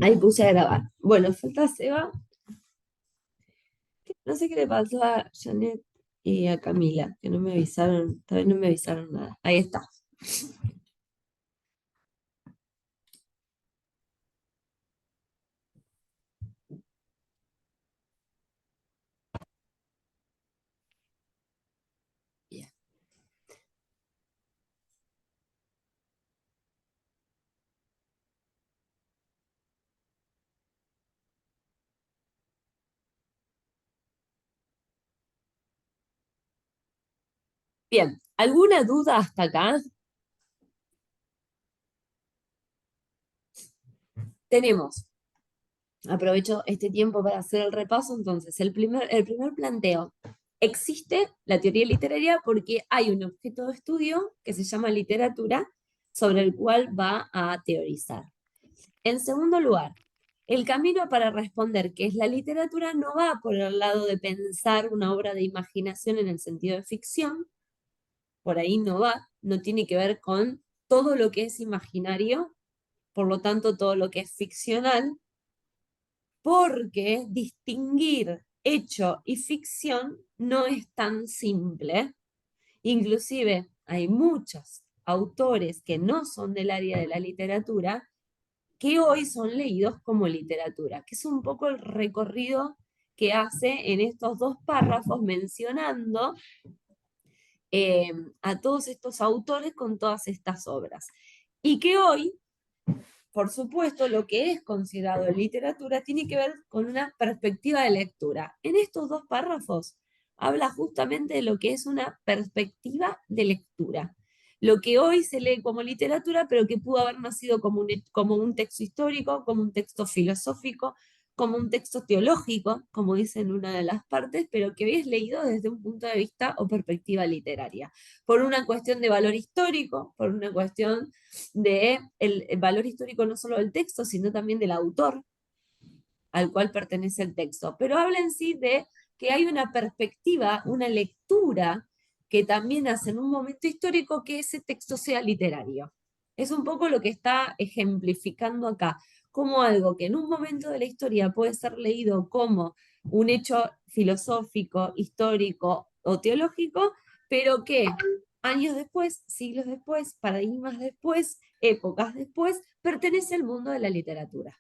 Ahí puse a grabar. Bueno, falta Seba. No sé qué le pasó a Janet y a Camila, que no me avisaron, todavía no me avisaron nada. Ahí está. Bien. Bien. ¿Alguna duda hasta acá? Tenemos. Aprovecho este tiempo para hacer el repaso. Entonces, el primer planteo. Existe la teoría literaria porque hay un objeto de estudio que se llama literatura sobre el cual va a teorizar. En segundo lugar, el camino para responder qué es la literatura no va por el lado de pensar una obra de imaginación en el sentido de ficción, por ahí no va, no tiene que ver con todo lo que es imaginario, por lo tanto todo lo que es ficcional, porque distinguir hecho y ficción no es tan simple. Inclusive hay muchos autores que no son del área de la literatura que hoy son leídos como literatura, que es un poco el recorrido que hace en estos dos párrafos mencionando eh, a todos estos autores con todas estas obras. Y que hoy, por supuesto, lo que es considerado literatura tiene que ver con una perspectiva de lectura. En estos dos párrafos habla justamente de lo que es una perspectiva de lectura. Lo que hoy se lee como literatura, pero que pudo haber nacido como un texto histórico, como un texto filosófico, como un texto teológico, como dice en una de las partes, pero que hoy es leído desde un punto de vista o perspectiva literaria, por una cuestión de valor histórico, por una cuestión de el valor histórico no solo del texto, sino también del autor al cual pertenece el texto. Pero habla en sí de que hay una perspectiva, una lectura que también hace en un momento histórico que ese texto sea literario. Es un poco lo que está ejemplificando acá, como algo que en un momento de la historia puede ser leído como un hecho filosófico, histórico o teológico, pero que años después, siglos después, paradigmas después, épocas después, pertenece al mundo de la literatura.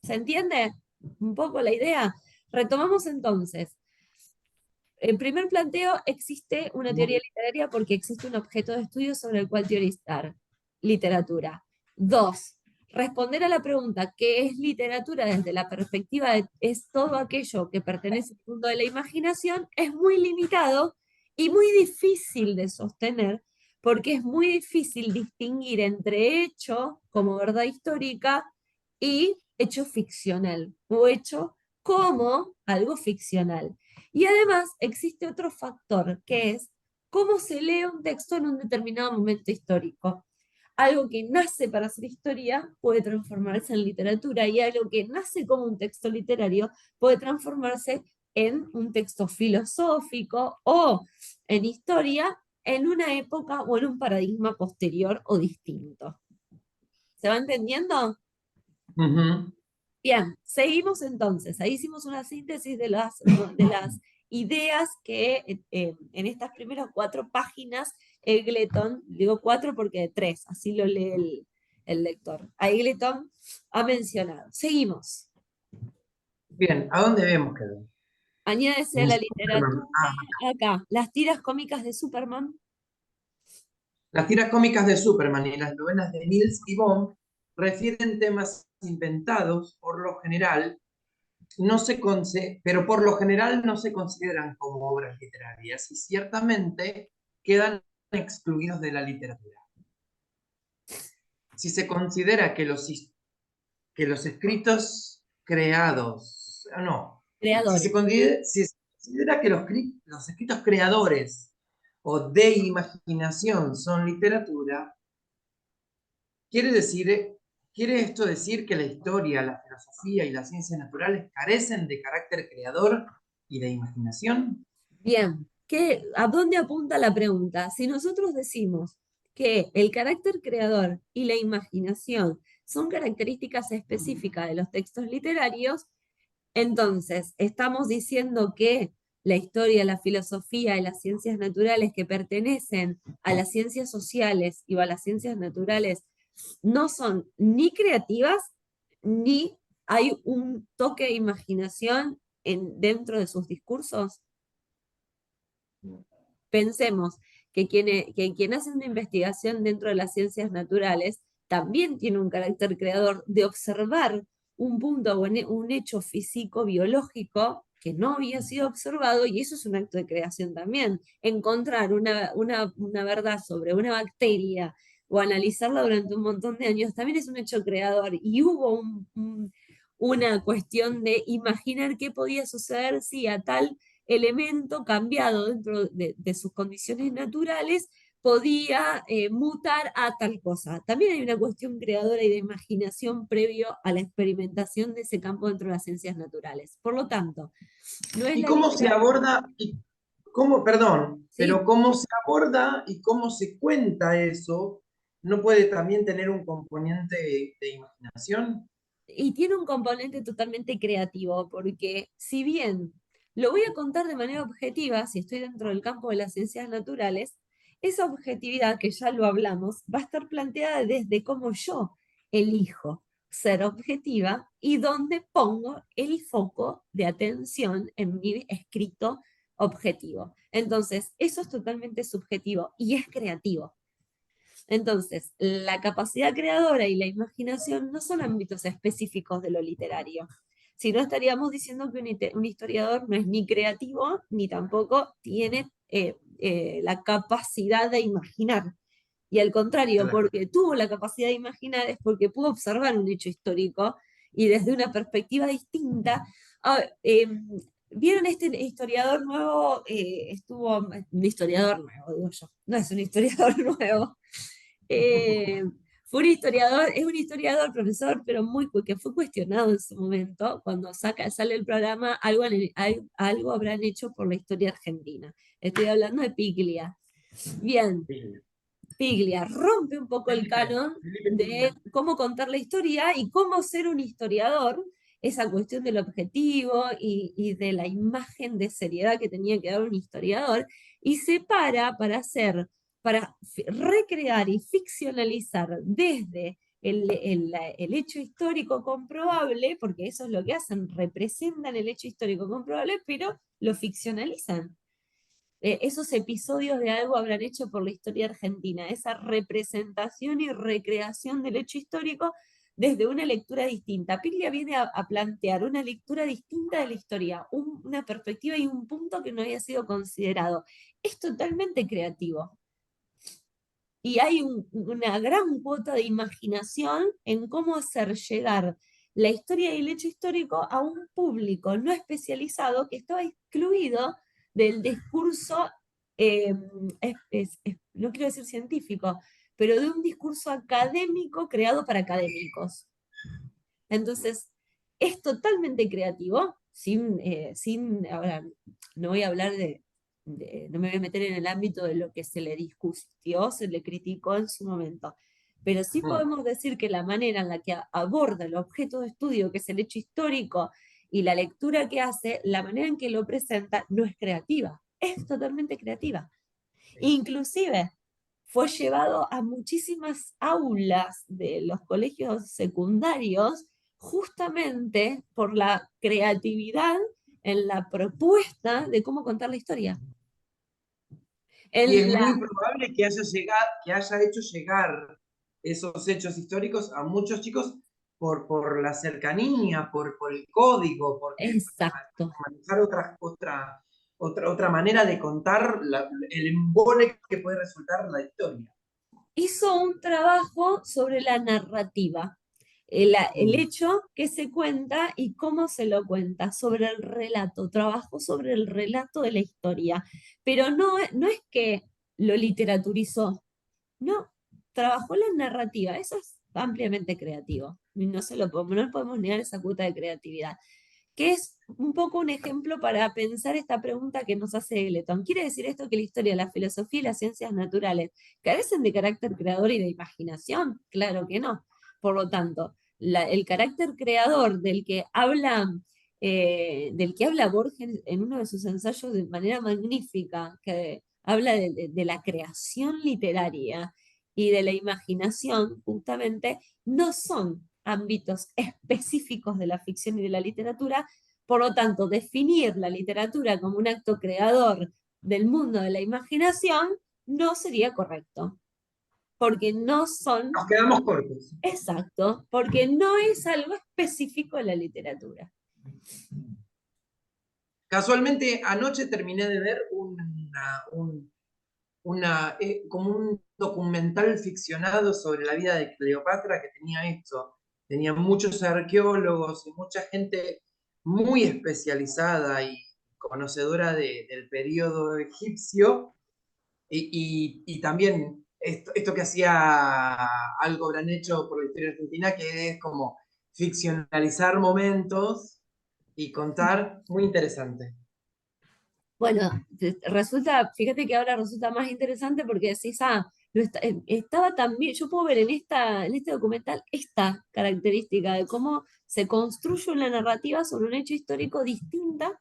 ¿Se entiende un poco la idea? Retomamos entonces. En primer planteo, existe una teoría literaria porque existe un objeto de estudio sobre el cual teorizar. Literatura. Dos, responder a la pregunta, ¿qué es literatura desde la perspectiva de es todo aquello que pertenece al mundo de la imaginación? Es muy limitado y muy difícil de sostener porque es muy difícil distinguir entre hecho como verdad histórica y hecho ficcional o hecho como algo ficcional. Y además existe otro factor que es cómo se lee un texto en un determinado momento histórico. Algo que nace para ser historia puede transformarse en literatura y algo que nace como un texto literario puede transformarse en un texto filosófico o en historia en una época o en un paradigma posterior o distinto. ¿Se va entendiendo? Ujú. Bien, seguimos entonces. Ahí hicimos una síntesis de las ideas que en estas primeras 4 páginas Eggleton, digo 4 porque 3, así lo lee el lector. Eggleton ha mencionado. Seguimos. Bien, ¿a dónde habíamos quedado? Añádese a En la Superman. literatura acá. Las tiras cómicas de Superman. Las tiras cómicas de Superman y las novelas de Nils y Bond refieren temas inventados, por lo general, pero por lo general no se consideran como obras literarias y ciertamente quedan excluidos de la literatura. Si se considera que los escritos creados, no, Creadores. si se considera que los escritos creadores o de imaginación son literatura, quiere decir, quiere esto decir que la historia, la filosofía y las ciencias naturales carecen de carácter creador y de imaginación. Bien. ¿A dónde apunta la pregunta? Si nosotros decimos que el carácter creador y la imaginación son características específicas de los textos literarios, entonces estamos diciendo que la historia, la filosofía y las ciencias naturales que pertenecen a las ciencias sociales y a las ciencias naturales no son ni creativas, ni hay un toque de imaginación dentro de sus discursos. Pensemos que quien hace una investigación dentro de las ciencias naturales también tiene un carácter creador de observar un punto o un hecho físico, biológico, que no había sido observado, y eso es un acto de creación también. Encontrar una verdad sobre una bacteria o analizarla durante un montón de años también es un hecho creador, y hubo una cuestión de imaginar qué podía suceder si a tal elemento cambiado dentro de sus condiciones naturales podía mutar a tal cosa. También hay una cuestión creadora y de imaginación previo a la experimentación de ese campo dentro de las ciencias naturales. Por lo tanto, no es ¿Y la cómo se literatura. aborda, y cómo, perdón, pero Sí, cómo se aborda y cómo se cuenta eso, no puede también tener un componente de imaginación? y tiene un componente totalmente creativo, porque si bien lo voy a contar de manera objetiva, si estoy dentro del campo de las ciencias naturales, esa objetividad, que ya lo hablamos, va a estar planteada desde cómo yo elijo ser objetiva y dónde pongo el foco de atención en mi escrito objetivo. Entonces, eso es totalmente subjetivo y es creativo. Entonces, la capacidad creadora y la imaginación no son ámbitos específicos de lo literario. Si no, estaríamos diciendo que un historiador no es ni creativo ni tampoco tiene la capacidad de imaginar. Y al contrario, Claro. porque tuvo la capacidad de imaginar es porque pudo observar un hecho histórico y desde una perspectiva distinta. ah, eh, ¿Vieron este historiador nuevo? Un historiador nuevo, digo yo, no es un historiador nuevo. Eh, Fue un historiador, es un historiador, profesor, pero que fue cuestionado en su momento, cuando sale el programa, algo habrán hecho por la historia argentina. Estoy hablando de Piglia. Bien, Sí. Piglia rompe un poco el canon Felipe de Piglia. cómo contar la historia y cómo ser un historiador, esa cuestión del objetivo y de la imagen de seriedad que tenía que dar un historiador, y se para recrear y ficcionalizar desde el hecho histórico comprobable, porque eso es lo que hacen, representan el hecho histórico comprobable, pero lo ficcionalizan. Esos episodios de algo habrán hecho por la historia argentina, esa representación y recreación del hecho histórico desde una lectura distinta. Piglia viene a plantear una lectura distinta de la historia, una perspectiva y un punto que no había sido considerado. Es totalmente creativo. Y hay una gran cuota de imaginación en cómo hacer llegar la historia y el hecho histórico a un público no especializado que estaba excluido del discurso, eh, no quiero decir científico, pero de un discurso académico creado para académicos. Entonces, es totalmente creativo, ahora no voy a hablar no me voy a meter en el ámbito de lo que se le discutió, se le criticó en su momento, pero sí Mm. podemos decir que la manera en la que aborda el objeto de estudio, que es el hecho histórico, y la lectura que hace, la manera en que lo presenta, no es creativa, es totalmente creativa. Inclusive fue llevado a muchísimas aulas de los colegios secundarios justamente por la creatividad en la propuesta de cómo contar la historia. Y En es la, muy probable que haya llegado, que haya hecho llegar esos hechos históricos a muchos chicos por la cercanía, por el código, porque exacto. manejar otra manera de contar el embole que puede resultar la historia. Hizo un trabajo sobre la narrativa, el Mm. hecho que se cuenta y cómo se lo cuenta, sobre el relato, trabajó sobre el relato de la historia, pero no es que lo literaturizó, no, trabajó la narrativa, eso es ampliamente creativo, no podemos negar esa cuota de creatividad. que es un poco un ejemplo para pensar esta pregunta que nos hace Eggleton. ¿Quiere decir esto que la historia, la filosofía y las ciencias naturales carecen de carácter creador y de imaginación? Claro que no. Por lo tanto, el carácter creador del que habla Borges en uno de sus ensayos de manera magnífica, que habla de la creación literaria y de la imaginación, justamente, no son ámbitos específicos de la ficción y de la literatura. Por lo tanto, definir la literatura como un acto creador del mundo de la imaginación no sería correcto, porque no son, Nos quedamos cortos. exacto, porque no es algo específico de la literatura. Casualmente, anoche terminé de ver como un documental ficcionado sobre la vida de Cleopatra que tenía esto. Tenía muchos arqueólogos y mucha gente muy especializada y conocedora del periodo egipcio. Y también esto que hacía algo gran hecho por la historia argentina, que es como ficcionalizar momentos y contar, muy interesante. Bueno, fíjate que ahora resulta más interesante porque decís, estaba también, yo puedo ver en este documental esta característica de cómo se construye una narrativa sobre un hecho histórico distinta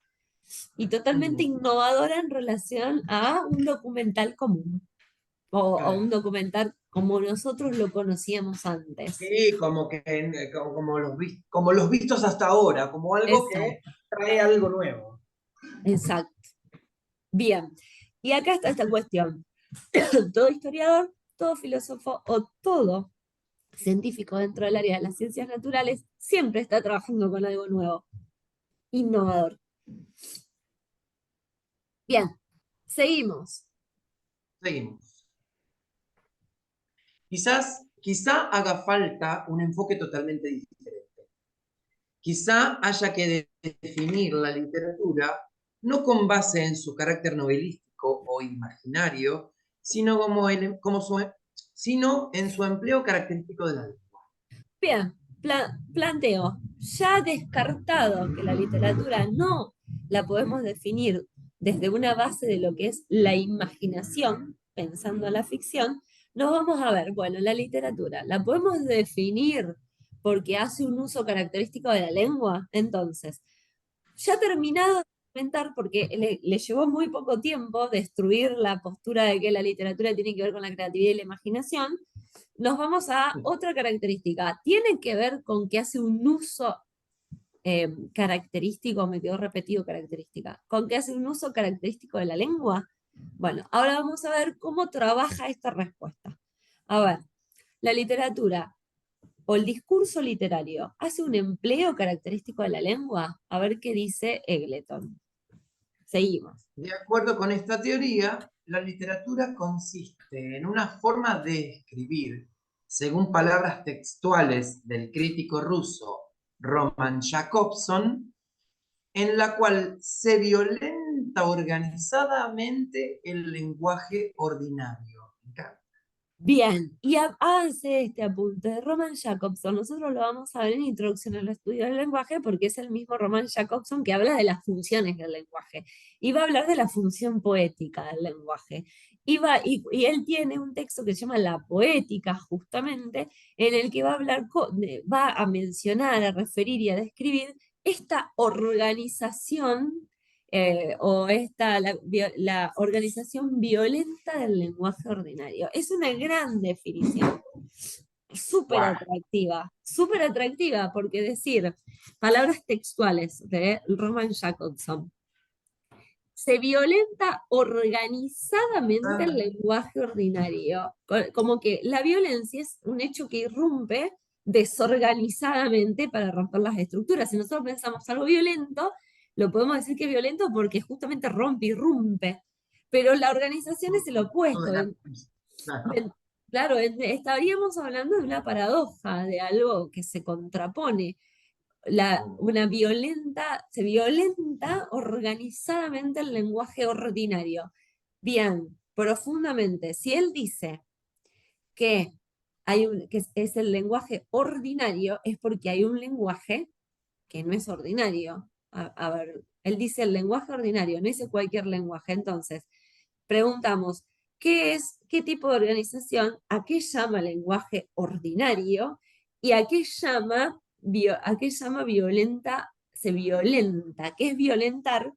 y totalmente Mm, innovadora en relación a un documental común o un claro. documental como nosotros lo conocíamos antes. Sí, como los vistos hasta ahora, como algo que Exacto, trae algo nuevo. exacto. Bien, y acá está esta cuestión. Todo historiador, todo filósofo o todo científico dentro del área de las ciencias naturales siempre está trabajando con algo nuevo, innovador. Bien, seguimos. Seguimos. Quizá haga falta un enfoque totalmente diferente. Quizá haya que definir la literatura no con base en su carácter novelístico o imaginario, sino, sino en su empleo característico de la lengua. Bien, planteo, ya descartado que la literatura no la podemos definir desde una base de lo que es la imaginación, pensando en la ficción, nos vamos a ver, bueno, la literatura, ¿la podemos definir porque hace un uso característico de la lengua? Entonces, ya terminado de comentar, porque le llevó muy poco tiempo destruir la postura de que la literatura tiene que ver con la creatividad y la imaginación, nos vamos a otra característica. Tiene que ver con que hace un uso característico, me quedó repetido característica, con que hace un uso característico de la lengua. Bueno, ahora vamos a ver cómo trabaja esta respuesta. A ver, la literatura o el discurso literario hace un empleo característico de la lengua. A ver qué dice Eggleton. Seguimos. De acuerdo con esta teoría, la literatura consiste en una forma de escribir, según palabras textuales del crítico ruso Roman Jakobson, en la cual se violenta organizadamente el lenguaje ordinario. Bien, y hace este apunte de Roman Jacobson. Nosotros lo vamos a ver en Introducción al Estudio del Lenguaje porque es el mismo Roman Jacobson que habla de las funciones del lenguaje y va a hablar de la función poética del lenguaje. Y él tiene un texto que se llama La Poética, justamente, en el que va a hablar, va a mencionar, a referir y a describir esta organización o la organización violenta del lenguaje ordinario. Es una gran definición, Wow. súper atractiva, porque decir palabras textuales de Roman Jacobson, se violenta organizadamente el lenguaje ordinario, como que la violencia es un hecho que irrumpe desorganizadamente para romper las estructuras. Si nosotros pensamos algo violento, lo podemos decir que es violento porque justamente rompe, irrumpe. Pero la organización es el opuesto. Claro. Claro, estaríamos hablando de una paradoja, de algo que se contrapone. Se violenta organizadamente el lenguaje ordinario. Bien, profundamente. Si él dice que que es el lenguaje ordinario, es porque hay un lenguaje que no es ordinario. a ver, él dice el lenguaje ordinario, no dice cualquier lenguaje. Entonces, preguntamos, qué tipo de organización, a qué llama lenguaje ordinario y a qué llama violenta, se violenta, qué es violentar,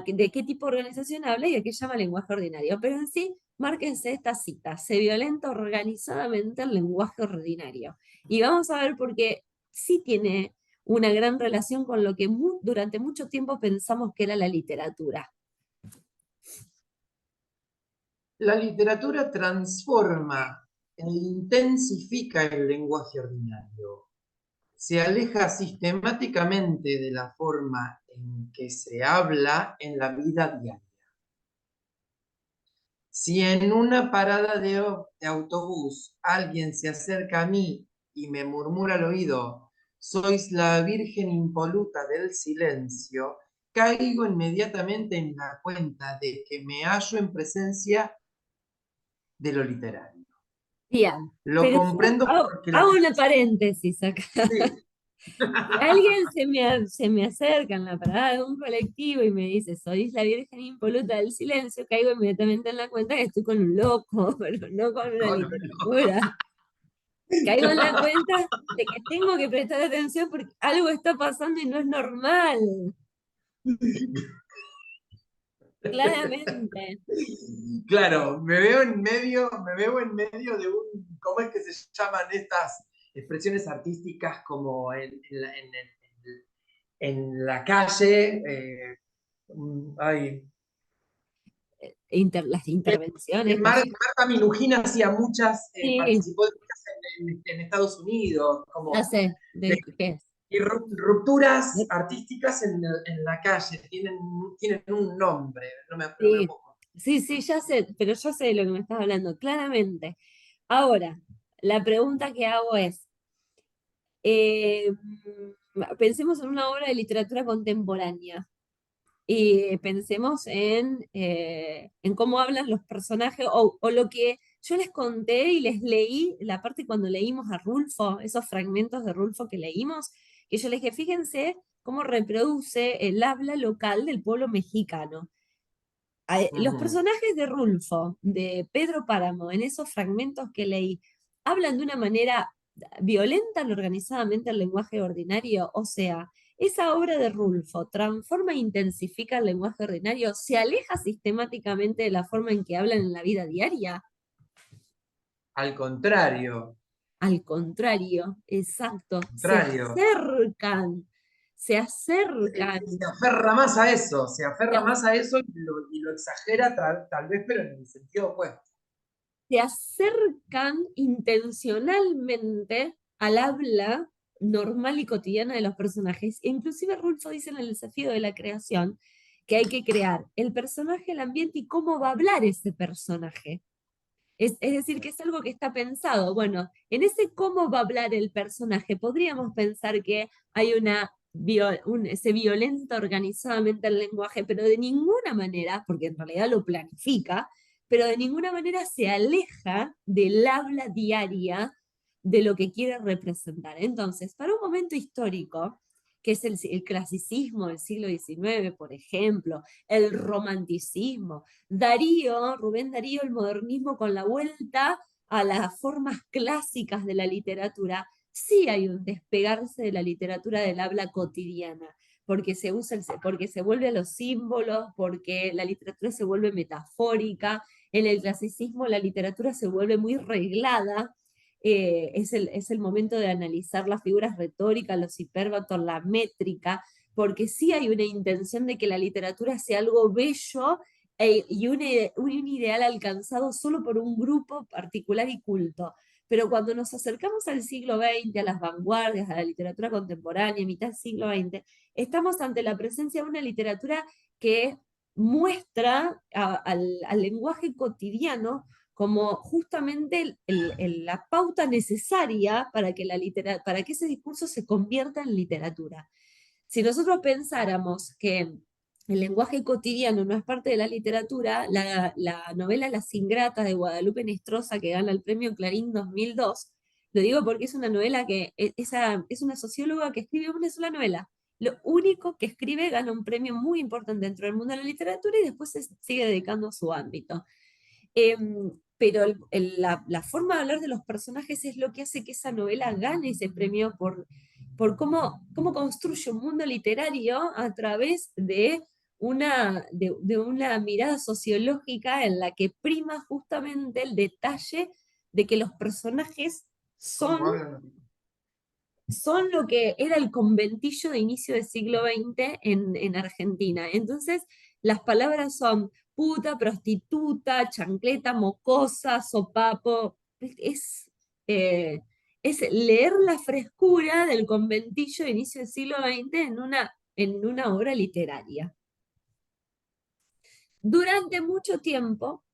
de qué tipo de organización habla y a qué llama lenguaje ordinario. Pero en sí, márquense esta cita, se violenta organizadamente el lenguaje ordinario. Y vamos a ver por qué sí tiene una gran relación con lo que durante mucho tiempo pensamos que era la literatura. La literatura transforma e intensifica el lenguaje ordinario. Se aleja sistemáticamente de la forma en que se habla en la vida diaria. Si en una parada de autobús alguien se acerca a mí y me murmura al oído, sois la virgen impoluta del silencio, caigo inmediatamente en la cuenta de que me hallo en presencia de lo literario. Bien, Lo pero yo comprendo porque la... hago una paréntesis acá. Sí. Si alguien se me acerca en la parada de un colectivo y me dice, sois la Virgen impoluta del silencio, caigo inmediatamente en la cuenta que estoy con un loco, pero no con una literatura. Caigo en la cuenta de que tengo que prestar atención porque algo está pasando y no es normal, claramente. Claro, me veo en medio de un, ¿cómo es que se llaman estas expresiones artísticas como en la calle? Ay, Las que intervenciones, Marta Minujín hacía muchas, sí, participó de muchas en Estados Unidos, ya como sé de, de qué es. y rupturas artísticas en la calle, tienen un nombre, no me Sí, puedo. sí, sí, ya sé, pero yo sé de lo que me estás hablando, claramente. Ahora, la pregunta que hago es, pensemos en una obra de literatura contemporánea y pensemos en cómo hablan los personajes o lo que yo les conté y les leí, la parte cuando leímos a Rulfo, esos fragmentos de Rulfo que leímos, que yo les dije, fíjense cómo reproduce el habla local del pueblo mexicano. Los Ujú. personajes de Rulfo, de Pedro Páramo, en esos fragmentos que leí, hablan de una manera violenta organizadamente el lenguaje ordinario, o sea, esa obra de Rulfo transforma e intensifica el lenguaje ordinario, se aleja sistemáticamente de la forma en que hablan en la vida diaria. Al contrario, Al contrario, exacto, contrario. se acercan, Se aferra más a eso, se se aferra más a eso y lo exagera tal vez, pero en el sentido opuesto. se acercan intencionalmente al habla normal y cotidiana de los personajes. E inclusive Rulfo dice en el desafío de la creación que hay que crear el personaje, el ambiente y cómo va a hablar ese personaje. Es decir, que es algo que está pensado. Bueno, en ese cómo va a hablar el personaje, podríamos pensar que hay se violenta organizadamente el lenguaje, pero de ninguna manera, porque en realidad lo planifica, pero de ninguna manera se aleja del habla diaria de lo que quiere representar. Entonces, para un momento histórico, que es el clasicismo del siglo XIX, por ejemplo, el romanticismo, Darío, Rubén Darío, el modernismo con la vuelta a las formas clásicas de la literatura, sí hay un despegarse de la literatura del habla cotidiana, porque se usa, porque se vuelve a los símbolos, porque la literatura se vuelve metafórica, en el clasicismo la literatura se vuelve muy reglada, es el momento de analizar las figuras retóricas, los hipérbatos, la métrica, porque sí hay una intención de que la literatura sea algo bello y un ideal alcanzado solo por un grupo particular y culto. Pero cuando nos acercamos al siglo XX, a las vanguardias, a la literatura contemporánea, mitad del siglo XX, estamos ante la presencia de una literatura que muestra al lenguaje cotidiano como justamente la pauta necesaria para que, para que ese discurso se convierta en literatura. Si nosotros pensáramos que el lenguaje cotidiano no es parte de la literatura, la novela Las Ingratas de Guadalupe Nestrosa, que gana el premio Clarín 2002, lo digo porque es una novela que es una socióloga que escribe una sola novela, lo único que escribe gana un premio muy importante dentro del mundo de la literatura y después se sigue dedicando a su ámbito. Pero la forma de hablar de los personajes es lo que hace que esa novela gane ese premio por cómo construye un mundo literario a través de una mirada sociológica en la que prima justamente el detalle de que los personajes son, ¿Cómo hablan? son lo que era el conventillo de inicio del siglo XX en Argentina. Entonces, las palabras son puta, prostituta, chancleta, mocosa, sopapo. Eh, es leer la frescura del conventillo de inicio del siglo XX en una obra literaria. Durante mucho tiempo,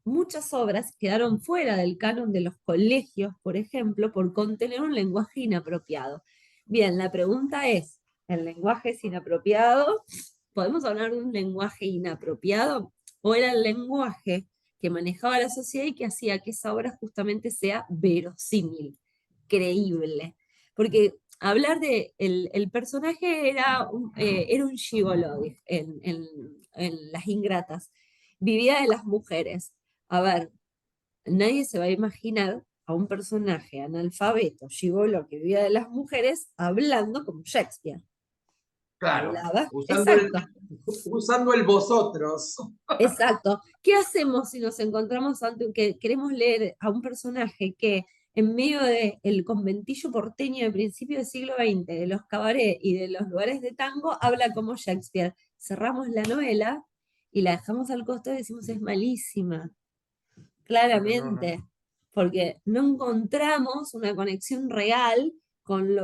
muchas obras quedaron fuera del canon de los colegios, por ejemplo, por contener un lenguaje inapropiado. Bien, la pregunta es, ¿el lenguaje es inapropiado? ¿Podemos hablar de un lenguaje inapropiado? ¿O era el lenguaje que manejaba la sociedad y que hacía que esa obra justamente sea verosímil, creíble? Porque hablar de el personaje era un gigoló en Las Ingratas, vivía de las mujeres. A ver, nadie se va a imaginar a un personaje analfabeto, gigoló, que vivía de las mujeres, hablando como Shakespeare. Claro, Hablaba, usando exacto, usando el vosotros. exacto. ¿Qué hacemos si nos encontramos ante que queremos leer a un personaje que en medio del conventillo porteño de principios del siglo XX, de los cabarets y de los lugares de tango, habla como Shakespeare? Cerramos la novela y la dejamos al costado y decimos es malísima, Pero no, no. claramente, porque no encontramos una conexión real con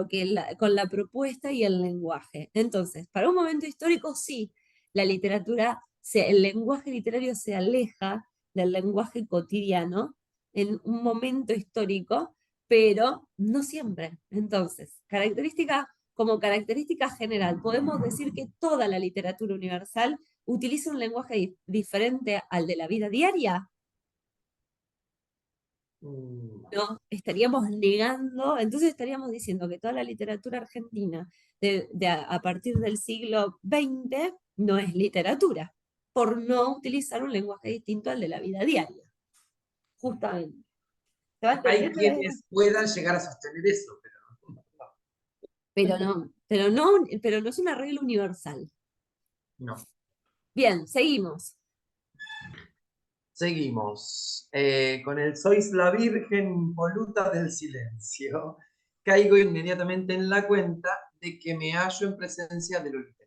con la propuesta y el lenguaje. Entonces, para un momento histórico, sí, el lenguaje literario se aleja del lenguaje cotidiano en un momento histórico, pero no siempre. Entonces, como característica general, podemos decir que toda la literatura universal utiliza un lenguaje diferente al de la vida diaria. Mm, No, estaríamos negando, entonces estaríamos diciendo que toda la literatura argentina a partir del siglo XX no es literatura, por no utilizar un lenguaje distinto al de la vida diaria, justamente. ¿Se va a Hay entender? quienes puedan llegar a sostener eso, pero Pero no es una regla universal. no. Bien, seguimos. Seguimos con el Sois la Virgen impoluta del silencio. Caigo inmediatamente en la cuenta de que me hallo en presencia de lo literario.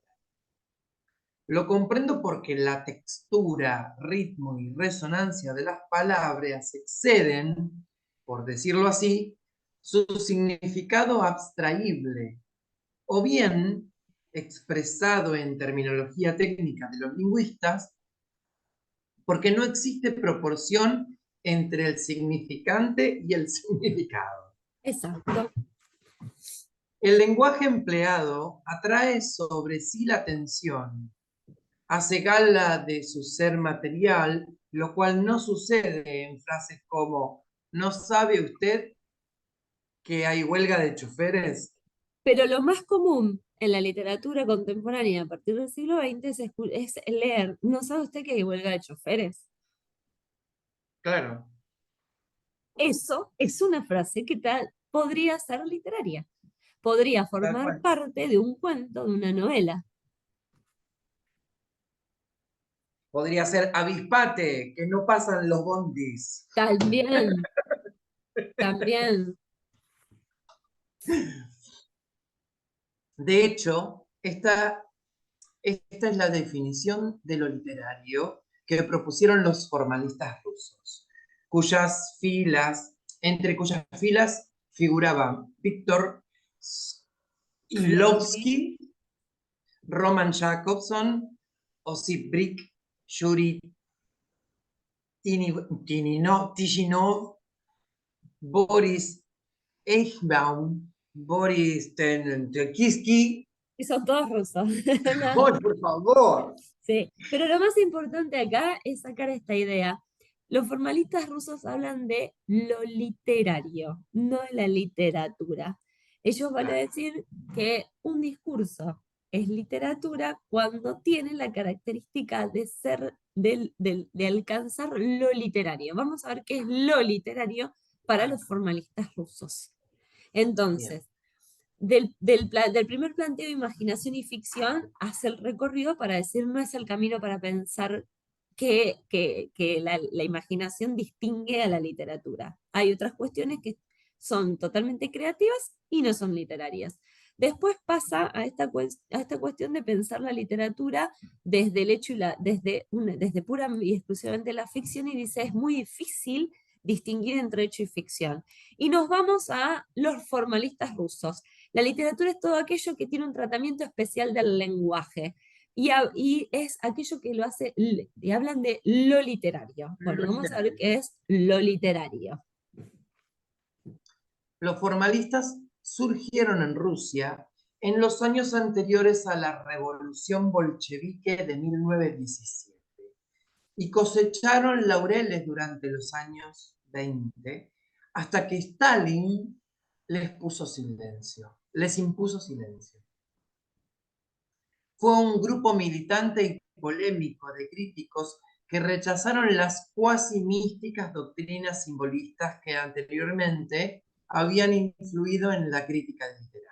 Lo comprendo porque la textura, ritmo y resonancia de las palabras exceden, por decirlo así, su significado abstraíble, o bien, expresado en terminología técnica de los lingüistas, porque no existe proporción entre el significante y el significado. Exacto. El lenguaje empleado atrae sobre sí la atención, hace gala de su ser material, lo cual no sucede en frases como ¿no sabe usted que hay huelga de choferes? Pero lo más común en la literatura contemporánea a partir del siglo XX es leer, ¿no sabe usted que hay huelga de choferes? Claro, Eso es una frase que podría ser literaria, podría tal formar cual. parte de un cuento, de una novela. Podría ser avispate, que no pasan los bondis. También, también, De hecho, esta es la definición de lo literario que propusieron los formalistas rusos, entre cuyas filas figuraban Víctor Shklovsky. Shklovsky, Roman Jakobson, Osip Brick, Yuri Tishinov, Boris Eichbaum, Boris Tenkiski. Y son todos rusos. No, ¡Ay, por favor! sí, pero lo más importante acá es sacar esta idea. Los formalistas rusos hablan de lo literario, no de la literatura. Ellos van a Claro. decir que un discurso es literatura cuando tiene la característica de ser, de alcanzar lo literario. Vamos a ver qué es lo literario para los formalistas rusos. Bien. Entonces, del primer planteo de imaginación y ficción hace el recorrido para decir no es el camino para pensar que la imaginación distingue a la literatura. Hay otras cuestiones que son totalmente creativas y no son literarias. Después pasa a esta cuestión de pensar la literatura desde el hecho y desde pura y exclusivamente la ficción, y dice es muy difícil distinguir entre hecho y ficción. Y nos vamos a los formalistas rusos. La literatura es todo aquello que tiene un tratamiento especial del lenguaje. Y es aquello que lo hace, y hablan de lo literario. Bueno, Lo vamos a ver literario. qué es lo literario. Los formalistas surgieron en Rusia en los años anteriores a la Revolución Bolchevique de 1917 y cosecharon laureles durante los años 20 hasta que Stalin les impuso silencio. Fue un grupo militante y polémico de críticos que rechazaron las cuasi místicas doctrinas simbolistas que anteriormente habían influido en la crítica literaria.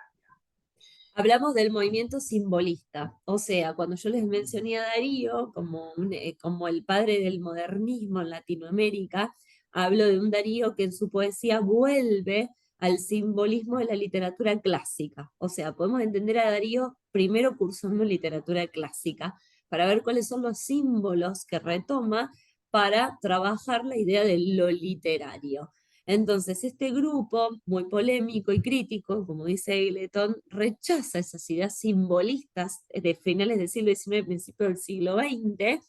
Hablamos del movimiento simbolista, o sea, cuando yo les mencioné a Darío como el padre del modernismo en Latinoamérica, hablo de un Darío que en su poesía vuelve al simbolismo de la literatura clásica. O sea, podemos entender a Darío primero cursando literatura clásica, para ver cuáles son los símbolos que retoma para trabajar la idea de lo literario. Entonces, este grupo, muy polémico y crítico, como dice Eagleton, rechaza esas ideas simbolistas de finales del siglo XIX, principios del siglo XX,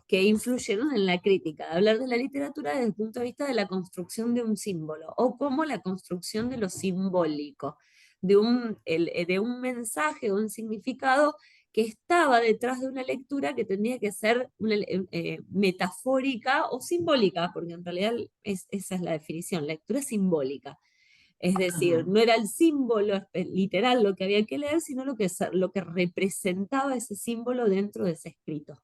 que influyeron en la crítica, de hablar de la literatura desde el punto de vista de la construcción de un símbolo, o como la construcción de lo simbólico, de un mensaje o un significado que estaba detrás de una lectura que tenía que ser metafórica o simbólica, porque en realidad esa es la definición, lectura simbólica. Es decir, no era el símbolo literal lo que había que leer, sino lo que representaba ese símbolo dentro de ese escrito.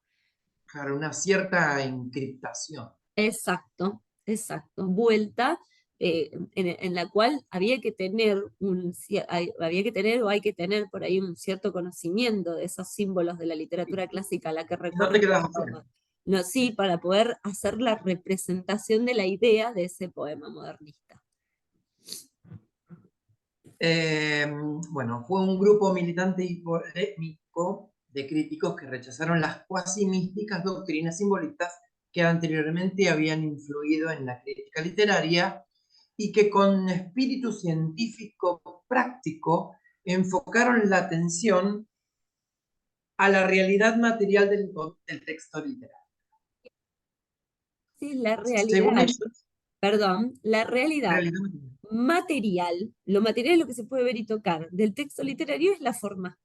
Claro, una cierta encriptación. Exacto, exacto. Vuelta en la cual había que tener había que tener o hay que tener por ahí un cierto conocimiento de esos símbolos de la literatura clásica a la que No recorre te el quedas poema. afuera. No, sí, para poder hacer la representación de la idea de ese poema modernista. Eh, bueno, fue un grupo militante y polémico de críticos que rechazaron las cuasi místicas doctrinas simbolistas que anteriormente habían influido en la crítica literaria y que con espíritu científico práctico enfocaron la atención a la realidad material del texto literario. Sí, la Según realidad, ellos, perdón, la realidad realidad material. material, lo material es lo que se puede ver y tocar, del texto literario es la forma.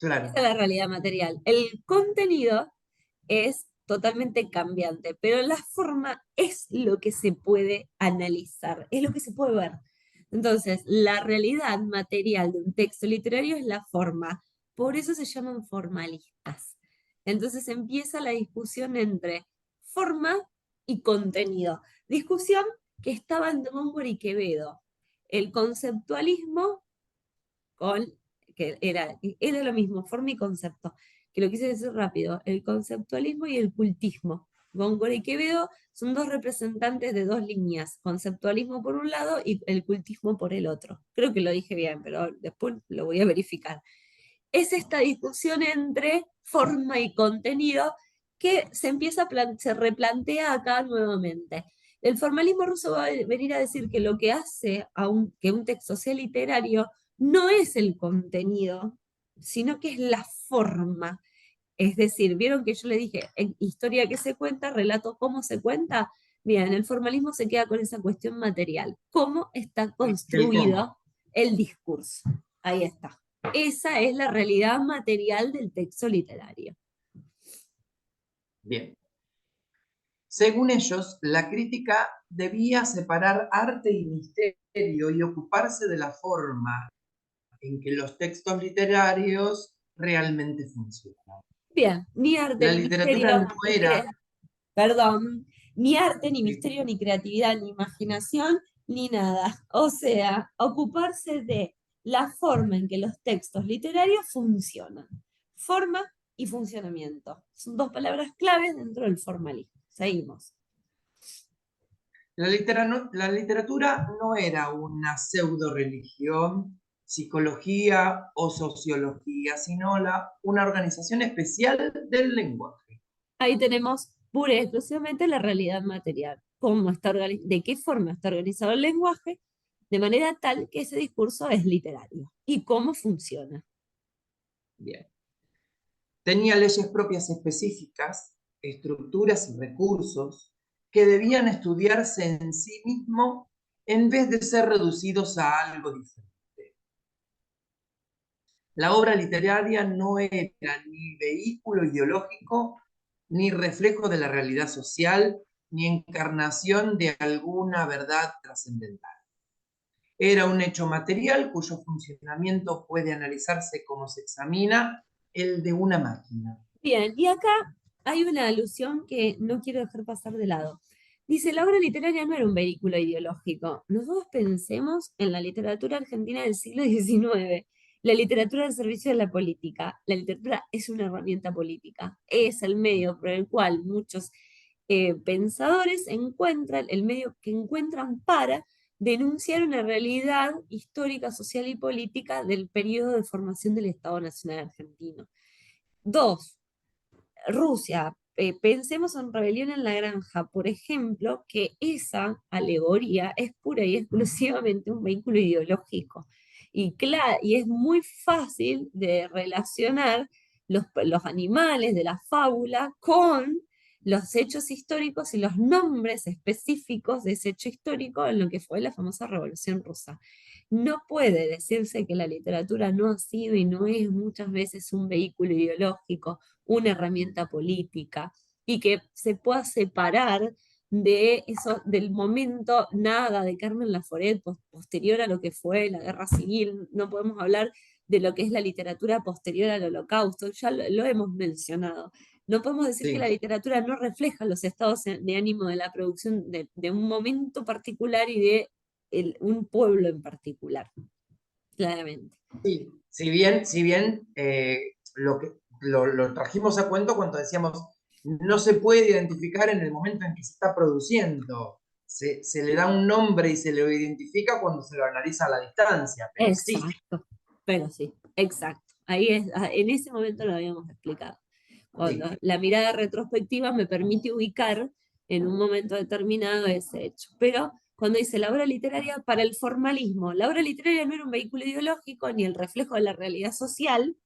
Esa es Claro, la realidad material. El contenido es totalmente cambiante, pero la forma es lo que se puede analizar, es lo que se puede ver. Entonces, la realidad material de un texto literario es la forma, por eso se llaman formalistas. Entonces empieza la discusión entre forma y contenido. Discusión que estaba en Góngora y Quevedo. El conceptualismo con, era lo mismo, forma y concepto, que lo quise decir rápido, el conceptualismo y el cultismo. Góngora y Quevedo son dos representantes de dos líneas, conceptualismo por un lado y el cultismo por el otro. Creo que lo dije bien, pero después lo voy a verificar. Es esta discusión entre forma y contenido que se replantea acá nuevamente. El formalismo ruso va a venir a decir que lo que hace que un texto sea literario no es el contenido, sino que es la forma. Es decir, vieron que yo le dije, en historia que se cuenta, relato cómo se cuenta. Bien, el formalismo se queda con esa cuestión material. ¿Cómo está el cómo. construido el discurso? Ahí está. Esa es la realidad material del texto literario. Bien. Según ellos, la crítica debía separar arte y misterio y ocuparse de la forma, en que los textos literarios realmente funcionan. Bien, ni arte La ni literatura misterio, no era, perdón, ni arte, ni misterio, ni creatividad, ni imaginación, ni nada. O sea, ocuparse de la forma en que los textos literarios funcionan. Forma y funcionamiento. Son dos palabras claves dentro del formalismo. Seguimos. la literatura no era una pseudo religión, psicología o sociología, sino una organización especial del lenguaje. Ahí tenemos pura y exclusivamente la realidad material. De qué forma está organizado el lenguaje, de manera tal que ese discurso es literario. Y cómo funciona. Bien. Tenía leyes propias específicas, estructuras y recursos que debían estudiarse en sí mismo en vez de ser reducidos a algo diferente. La obra literaria no era ni vehículo ideológico, ni reflejo de la realidad social, ni encarnación de alguna verdad trascendental. Era un hecho material cuyo funcionamiento puede analizarse como se examina el de una máquina. Bien, y acá hay una alusión que no quiero dejar pasar de lado. Dice, la obra literaria no era un vehículo ideológico. Nosotros pensemos en la literatura argentina del siglo XIX, la literatura al servicio de la política. La literatura es una herramienta política, es el medio por el cual muchos pensadores encuentran, el medio que encuentran para denunciar una realidad histórica, social y política del periodo de formación del Estado Nacional Argentino. Dos, Rusia, pensemos en Rebelión en la Granja, por ejemplo, que esa alegoría es pura y exclusivamente un vehículo ideológico. Y es muy fácil de relacionar los animales de la fábula con los hechos históricos y los nombres específicos de ese hecho histórico en lo que fue la famosa Revolución Rusa. No puede decirse que la literatura no ha sido y no es muchas veces un vehículo ideológico, una herramienta política, y que se pueda separar de eso, del momento nada de Carmen Laforet posterior a lo que fue la guerra civil. No podemos hablar de lo que es la literatura posterior al holocausto, ya lo hemos mencionado. No podemos decir que la Sí. literatura no refleja los estados de ánimo de la producción de un momento particular y de un pueblo en particular, claramente. Sí, si bien lo trajimos a cuento cuando decíamos no se puede identificar en el momento en que se está produciendo, se le da un nombre y se lo identifica cuando se lo analiza a la distancia, pero existe. Exacto, pero sí, exacto. En ese momento lo habíamos explicado. Cuando Sí. la mirada retrospectiva me permite ubicar en un momento determinado ese hecho. Pero cuando dice la obra literaria para el formalismo, la obra literaria no era un vehículo ideológico ni el reflejo de la realidad social,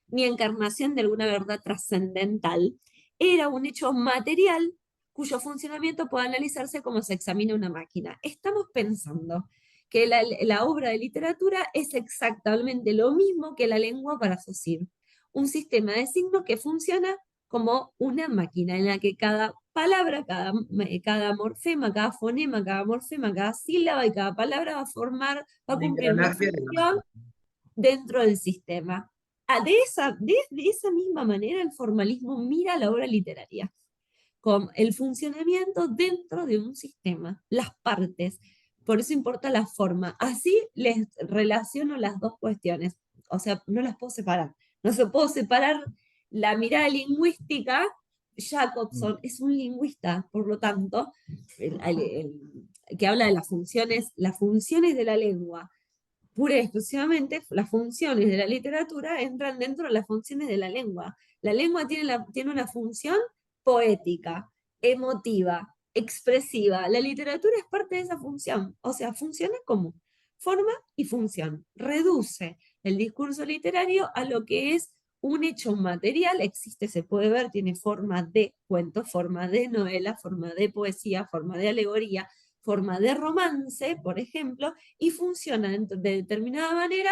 ni encarnación de alguna verdad trascendental, era un hecho material cuyo funcionamiento puede analizarse como se examina una máquina. Estamos pensando que la obra de literatura es exactamente lo mismo que la lengua para Saussure, un sistema de signos que funciona como una máquina en la que cada palabra, cada morfema, cada fonema, cada morfema, cada sílaba y cada palabra va a Un cumplir una engranaje de la función máquina. dentro del sistema. De esa misma manera, el formalismo mira la obra literaria, con el funcionamiento dentro de un sistema, las partes. Por eso importa la forma. Así les relaciono las dos cuestiones. O sea, no las puedo separar. No se puedo separar la mirada lingüística. Jacobson es un lingüista, por lo tanto, que habla de las funciones de la lengua pura y exclusivamente las funciones de la literatura entran dentro de las funciones de la lengua. La lengua tiene una función poética, emotiva, expresiva. La literatura es parte de esa función. O sea, funciona como forma y función. Reduce el discurso literario a lo que es un hecho material. Existe, se puede ver, tiene forma de cuento, forma de novela, forma de poesía, forma de alegoría, forma de romance, por ejemplo, y funciona de determinada manera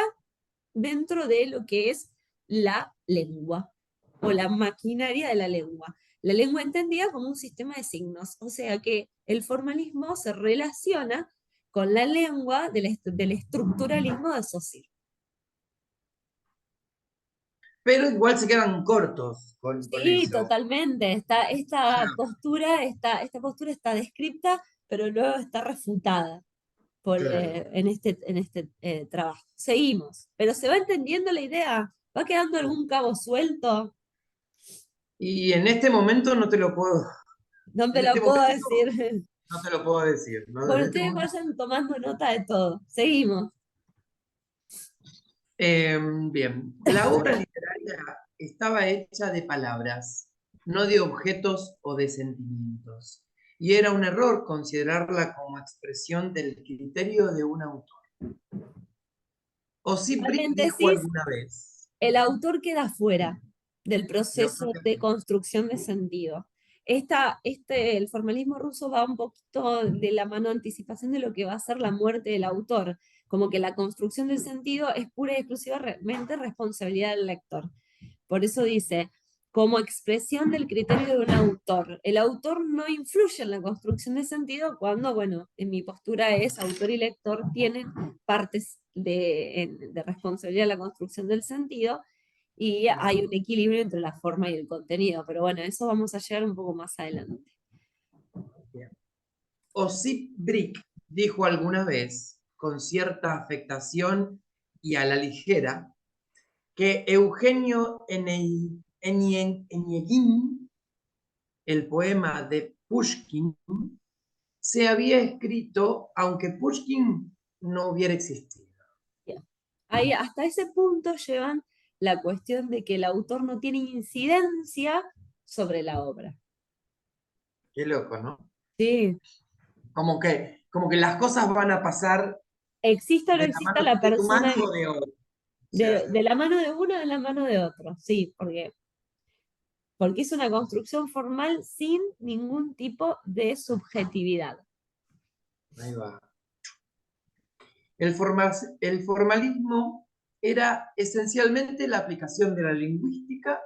dentro de lo que es la lengua o la maquinaria de la lengua. La lengua entendida como un sistema de signos, o sea que el formalismo se relaciona con la lengua del estructuralismo de Saussure. pero igual se quedan cortos con Sí, eso. totalmente. Claro, Esta postura está descripta, pero luego está refutada claro. en este trabajo. Seguimos, pero ¿se va entendiendo la idea? ¿Va quedando algún cabo suelto? Y en este momento no te lo puedo, No te en lo este puedo momento decir. no te lo puedo decir, ¿no? En Bueno, este ustedes momento. vayan tomando nota de todo. Seguimos. Bien, la obra literaria estaba hecha de palabras, no de objetos o de sentimientos, y era un error considerarla como expresión del criterio de un autor. Osip Brick dijo Paréntesis, alguna vez, el autor queda fuera del el autor proceso que de construcción de sentido. El formalismo ruso va un poquito de la mano anticipación de lo que va a ser la muerte del autor, como que la construcción del sentido es pura y exclusivamente responsabilidad del lector. Por eso dice, como expresión del criterio de un autor. El autor no influye en la construcción de sentido cuando, bueno, en mi postura es autor y lector tienen partes de responsabilidad en la construcción del sentido y hay un equilibrio entre la forma y el contenido. Pero bueno, eso vamos a llegar un poco más adelante. Osip Brick dijo alguna vez, con cierta afectación y a la ligera, que Eugenio Onegin, el poema de Pushkin, se había escrito aunque Pushkin no hubiera existido. Bien. Ahí, hasta ese punto llevan la cuestión de que el autor no tiene incidencia sobre la obra. Qué loco, ¿no? Sí, Como que las cosas van a pasar exista o no de la exista mano la de tu persona mano o de otro. de Claro, la mano de uno, de la mano de otro, sí, porque es una construcción formal sin ningún tipo de subjetividad. ahí va. El formalismo era esencialmente la aplicación de la lingüística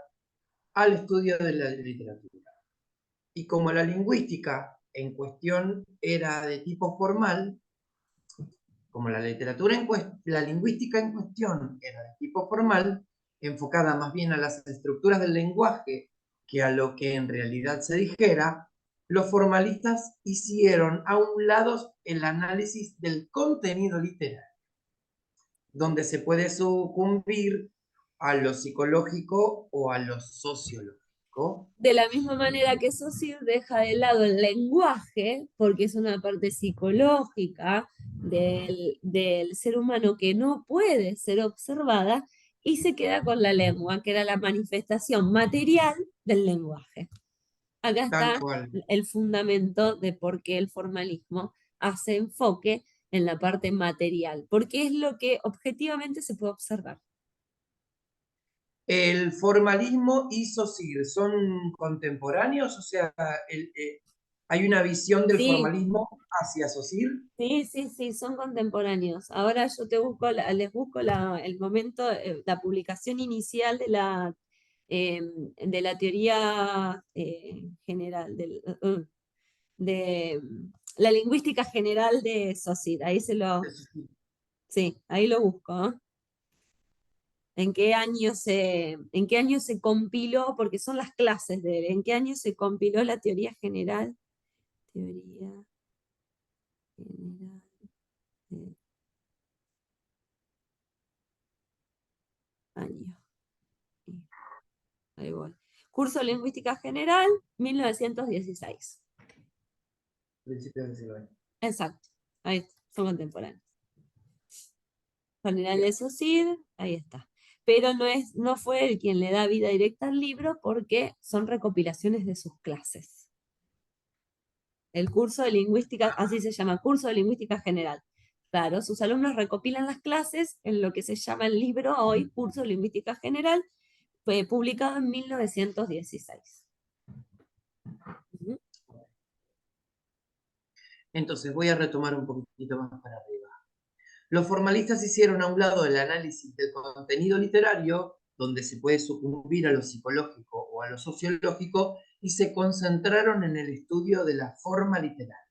al estudio de la literatura. Y como la lingüística en cuestión era de tipo formal, como la lingüística en cuestión era de tipo formal, enfocada más bien a las estructuras del lenguaje que a lo que en realidad se dijera, los formalistas hicieron a un lado el análisis del contenido literario, donde se puede sucumbir a lo psicológico o a lo sociológico. De la misma manera que Saussure deja de lado el lenguaje, porque es una parte psicológica del ser humano que no puede ser observada, y se queda con la lengua, que era la manifestación material del lenguaje. Acá Tal está cual. el fundamento de por qué el formalismo hace enfoque en la parte material, porque es lo que objetivamente se puede observar. El formalismo y Saussure son contemporáneos, o sea, hay una visión del Sí, formalismo hacia Saussure. sí, sí, sí, son contemporáneos. Ahora yo les busco el momento, la publicación inicial de la teoría general, de la lingüística general de Saussure. Sí, ahí lo busco. ¿Eh? En qué año se compiló, porque son las clases de él, en qué año se compiló la teoría general. Teoría general de año. Ahí voy. Curso de Lingüística General, 1916. Principios del siglo XX. Exacto. Ahí está, son contemporáneos. General Bien. de Saussure, ahí está. Pero no fue él quien le da vida directa al libro porque son recopilaciones de sus clases. El curso de lingüística, así se llama, curso de lingüística general. Claro, sus alumnos recopilan las clases en lo que se llama el libro hoy, curso de lingüística general, fue publicado en 1916. Ujú. Entonces voy a retomar un poquitito más para arriba. Los formalistas hicieron a un lado el análisis del contenido literario, donde se puede sucumbir a lo psicológico o a lo sociológico, y se concentraron en el estudio de la forma literaria.